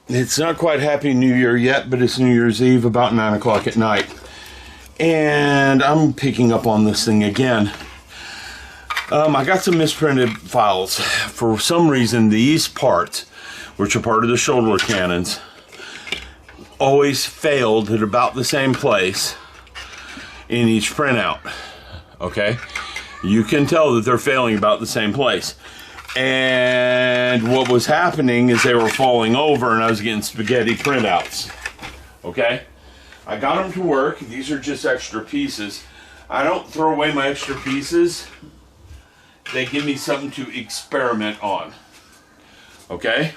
It's not quite Happy New Year yet, but it's New Year's Eve about 9 o'clock at night. And I'm picking up on this thing again. I got some misprinted files. For some reason, these parts, which are part of the shoulder cannons, always failed at about the same place in each printout. Okay? You can tell that they're failing about the same place. And what was happening is they were falling over and I was getting spaghetti printouts. Okay? I got them to work. These are just extra pieces. I don't throw away my extra pieces. They give me something to experiment on. Okay?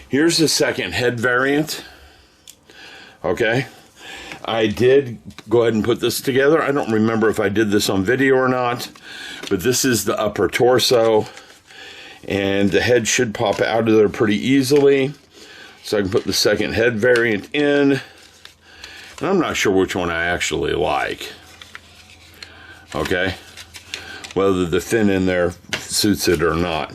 Here's the second head variant. Okay? I did go ahead and put this together. I don't remember if I did this on video or not, but this is the upper torso, and the head should pop out of there pretty easily. So I can put the second head variant in, and I'm not sure which one I actually like. Okay? Whether the fin in there suits it or not.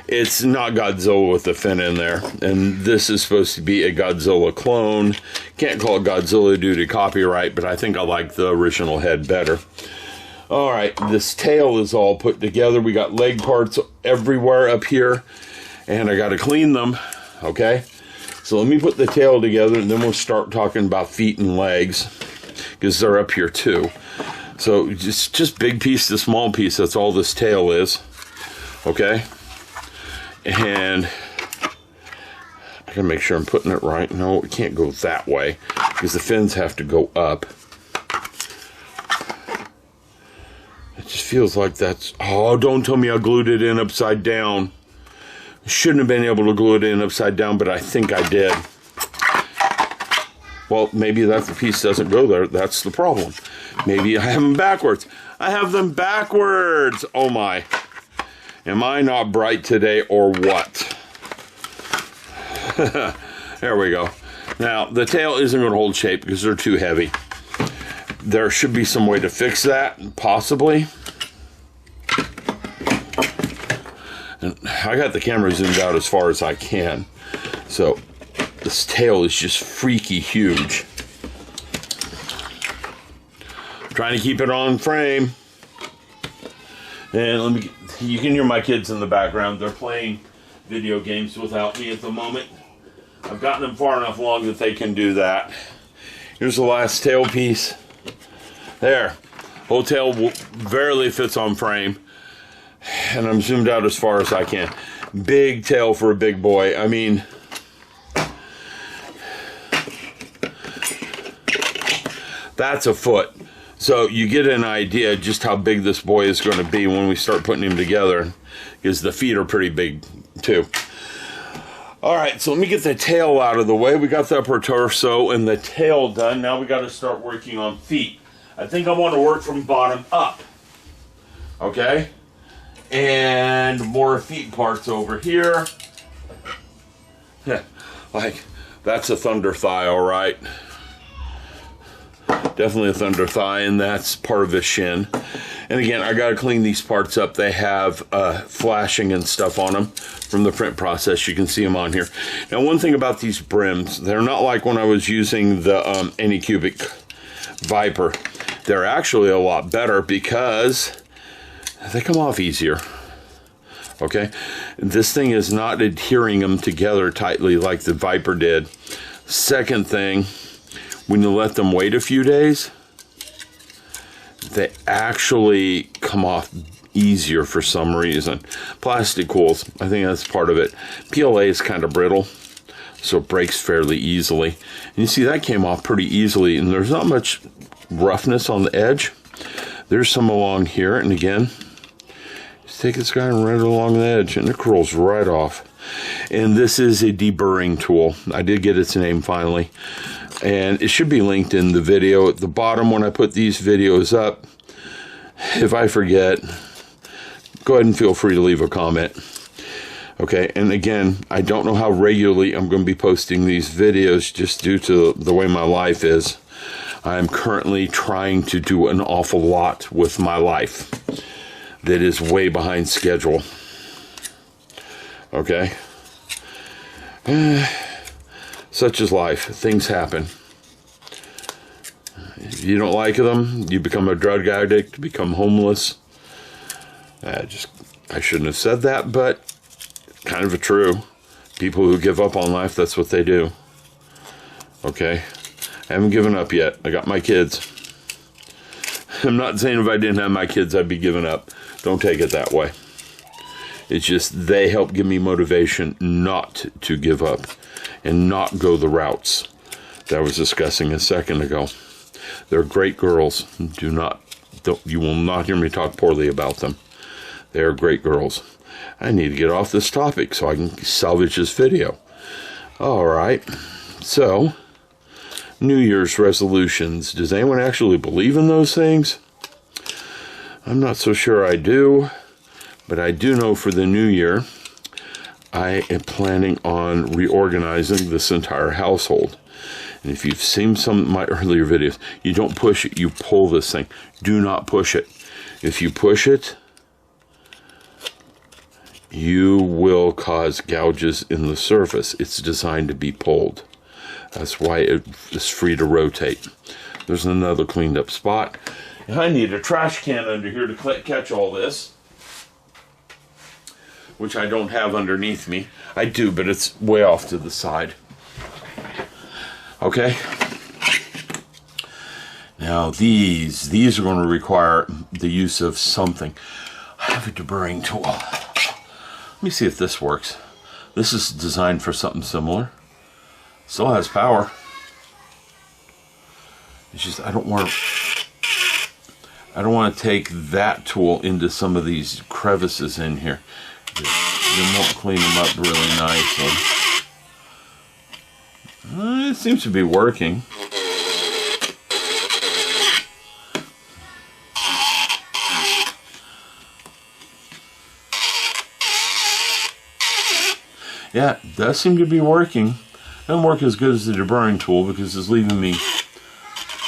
It's not Godzilla with the fin in there, and this is supposed to be a Godzilla clone. Can't call it Godzilla due to copyright, but I think I like the original head better. Alright, this tail is all put together. We got leg parts everywhere up here, and I got to clean them. Okay? So let me put the tail together, and then we'll start talking about feet and legs, because they're up here too. So just big piece to small piece, that's all this tail is. Okay? And I gotta make sure I'm putting it right. No, it can't go that way because the fins have to go up. It just feels like that's... Oh, don't tell me I glued it in upside down. I shouldn't have been able to glue it in upside down, but I think I did. Well, maybe that the piece doesn't go there. That's the problem. Maybe I have them backwards. I have them backwards. Oh my. Am I not bright today or what? There we go. Now, the tail isn't going to hold shape because they're too heavy. There should be some way to fix that, possibly. And I got the camera zoomed out as far as I can. So, this tail is just freaky huge. Trying to keep it on frame. And let me... You can hear my kids in the background. They're playing video games without me at the moment. I've gotten them far enough along that they can do that. Here's the last tail piece. There. Whole tail barely fits on frame. And I'm zoomed out as far as I can. Big tail for a big boy. I mean... That's a foot. So you get an idea just how big this boy is going to be when we start putting him together, because the feet are pretty big too. Alright, so let me get the tail out of the way. We got the upper torso and the tail done. Now we got to start working on feet. I think I want to work from bottom up. Okay? And more feet parts over here. Like, that's a thunder thigh, alright. Definitely a thunder thigh, and that's part of his shin. And again, I got to clean these parts up. They have flashing and stuff on them from the print process. You can see them on here. Now, one thing about these brims, they're not like when I was using the Anycubic Viper. They're actually a lot better because they come off easier. Okay? This thing is not adhering them together tightly like the Viper did. Second thing, when you let them wait a few days, they actually come off easier for some reason. Plastic cools, I think that's part of it. PLA is kind of brittle, so it breaks fairly easily. And you see that came off pretty easily, and there's not much roughness on the edge. There's some along here, and again, just take this guy and run it along the edge, and it curls right off. And this is a deburring tool. I did get its name finally. And it should be linked in the video at the bottom when I put these videos up. If I forget, go ahead and feel free to leave a comment. Okay, and again, I don't know how regularly I'm going to be posting these videos just due to the way my life is. I'm currently trying to do an awful lot with my life that is way behind schedule. Okay. Such is life. Things happen. If you don't like them, you become a drug addict, become homeless. I shouldn't have said that, but kind of true. People who give up on life, that's what they do. Okay? I haven't given up yet. I got my kids. I'm not saying if I didn't have my kids, I'd be giving up. Don't take it that way. It's just they help give me motivation not to give up and not go the routes that I was discussing a second ago. They're great girls. You will not hear me talk poorly about them. They are great girls. I need to get off this topic so I can salvage this video. All right. So, New Year's resolutions. Does anyone actually believe in those things? I'm not so sure I do, but I do know for the new year, I am planning on reorganizing this entire household. And if you've seen some of my earlier videos, you don't push it, you pull this thing. Do not push it. If you push it, you will cause gouges in the surface. It's designed to be pulled. That's why it is free to rotate. There's another cleaned up spot. And I need a trash can under here to catch all this, which I don't have underneath me. I do, but it's way off to the side. Okay? Now these are going to require the use of something. I have a deburring tool. Let me see if this works. This is designed for something similar. Still has power. It's just I don't want to take that tool into some of these crevices in here. It won't clean them up really nicely. It seems to be working. Yeah, it does seem to be working. Doesn't work as good as the deburring tool because it's leaving me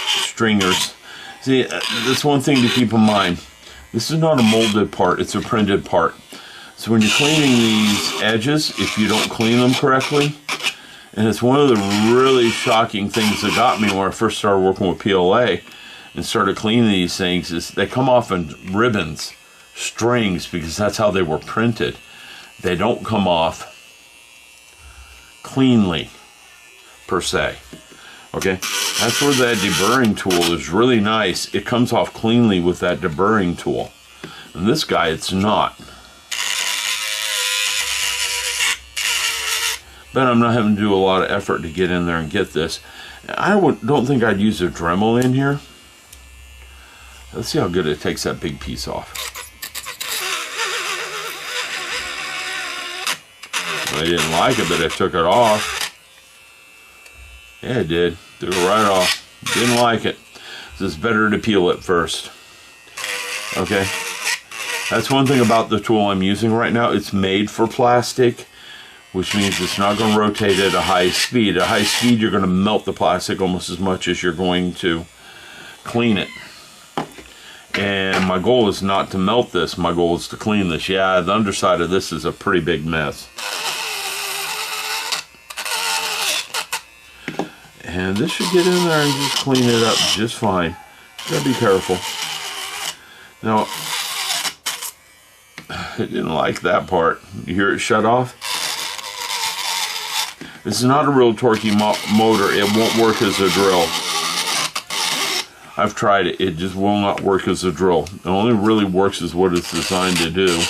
stringers. See, that's one thing to keep in mind. This is not a molded part, it's a printed part. So when you're cleaning these edges, if you don't clean them correctly, and it's one of the really shocking things that got me when I first started working with PLA and started cleaning these things, is they come off in ribbons, strings, because that's how they were printed. They don't come off cleanly, per se. Okay, that's where that deburring tool is really nice. It comes off cleanly with that deburring tool. And this guy, it's not. But I'm not having to do a lot of effort to get in there and get this. I don't think I'd use a Dremel in here. Let's see how good it takes that big piece off. I didn't like it, but I took it off. Yeah, it did. Took it right off. Didn't like it. So it's better to peel it first. Okay. That's one thing about the tool I'm using right now. It's made for plastic, which means it's not going to rotate at a high speed. At high speed, you're going to melt the plastic almost as much as you're going to clean it. And my goal is not to melt this. My goal is to clean this. Yeah, the underside of this is a pretty big mess. And this should get in there and just clean it up just fine. Gotta be careful. Now, I didn't like that part. You hear it shut off? This is not a real torquey motor. It won't work as a drill. I've tried it. It just will not work as a drill. It only really works as what it's designed to do,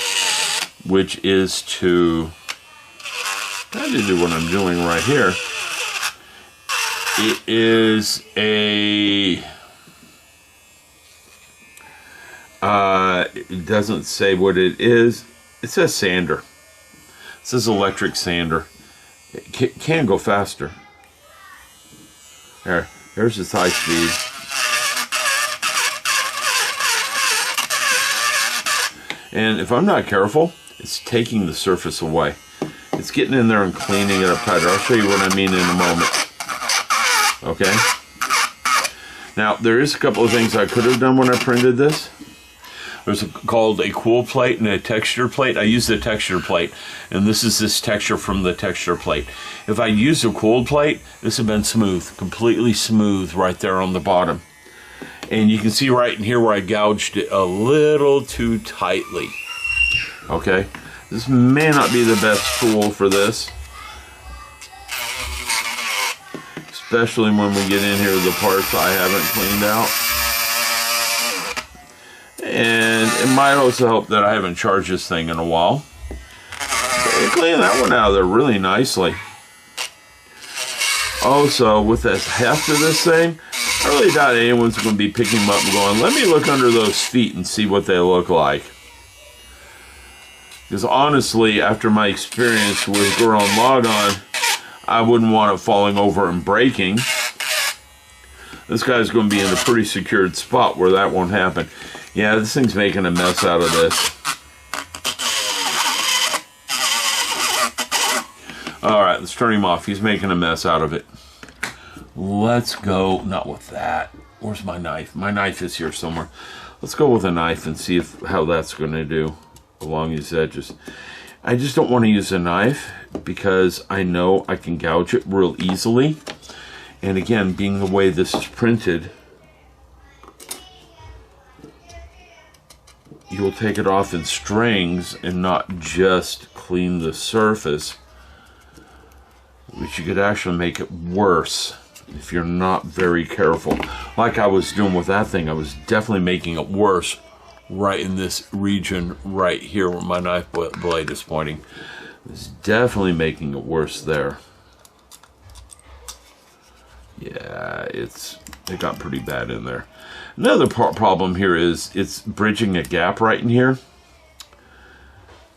which is to kind of do what I'm doing right here. It is a... it doesn't say what it is. It says sander. It says electric sander. It can go faster. There's its high speed. And if I'm not careful, it's taking the surface away. It's getting in there and cleaning it up tighter. I'll show you what I mean in a moment. Okay? Now, there is a couple of things I could have done when I printed this. There's called a cool plate and a texture plate. I use the texture plate, and this is this texture from the texture plate. If I used a cooled plate, this would have been smooth, completely smooth right there on the bottom. And you can see right in here where I gouged it a little too tightly. Okay, this may not be the best tool for this, especially when we get in here to the parts I haven't cleaned out. And it might also help that I haven't charged this thing in a while. So clean that one out of there really nicely. Also, with this heft of this thing, I really doubt anyone's going to be picking them up and going, let me look under those feet and see what they look like. Because honestly, after my experience with Gurlon Logon, I wouldn't want it falling over and breaking. This guy's going to be in a pretty secured spot where that won't happen. Yeah, this thing's making a mess out of this. Alright, let's turn him off. He's making a mess out of it. Let's go, not with that. Where's my knife? My knife is here somewhere. Let's go with a knife and see how that's going to do along these edges. I just don't want to use a knife because I know I can gouge it real easily. And again, being the way this is printed, you'll take it off in strings and not just clean the surface, which you could actually make it worse if you're not very careful. Like I was doing with that thing, I was definitely making it worse right in this region right here where my knife blade is pointing. It's definitely making it worse there. Yeah, it got pretty bad in there. Another problem here is it's bridging a gap right in here.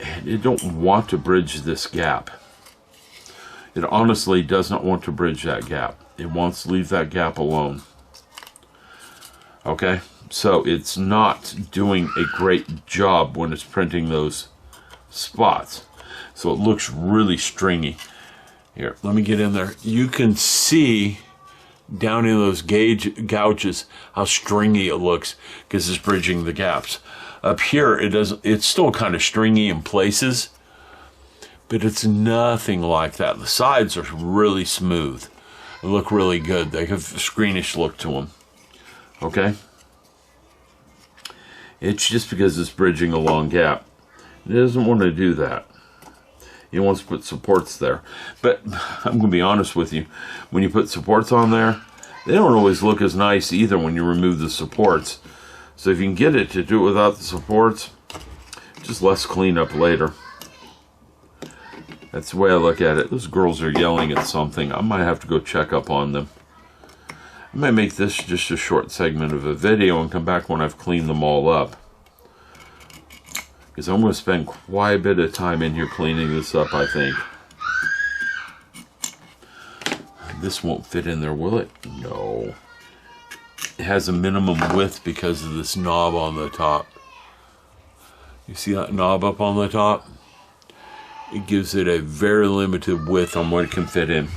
And it don't want to bridge this gap. It honestly does not want to bridge that gap. It wants to leave that gap alone. Okay, so it's not doing a great job when it's printing those spots. So it looks really stringy. Here, let me get in there. You can see down in those gouges how stringy it looks because it's bridging the gaps. Up here, it's still kind of stringy in places, but it's nothing like that. The sides are really smooth. They look really good. They have a screenish look to them. Okay? It's just because it's bridging a long gap. It doesn't want to do that. It wants to put supports there. But I'm going to be honest with you. When you put supports on there, they don't always look as nice either when you remove the supports. So if you can get it to do it without the supports, just less cleanup later. That's the way I look at it. Those girls are yelling at something. I might have to go check up on them. I might make this just a short segment of a video and come back when I've cleaned them all up. Because I'm going to spend quite a bit of time in here cleaning this up, I think. This won't fit in there, will it? No. It has a minimum width because of this knob on the top. You see that knob up on the top? It gives it a very limited width on what it can fit in.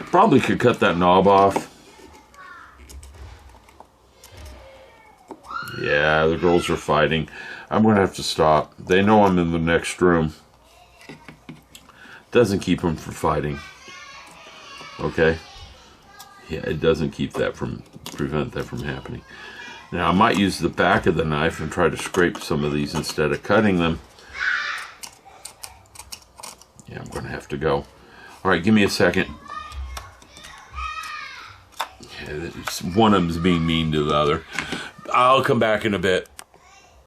Probably could cut that knob off. Yeah, the girls are fighting. I'm going to have to stop. They know I'm in the next room. Doesn't keep them from fighting. Okay? Yeah, it doesn't keep that from, prevent that from happening. Now, I might use the back of the knife and try to scrape some of these instead of cutting them. Yeah, I'm going to have to go. All right, give me a second. Yeah, one of them's being mean to the other. I'll come back in a bit.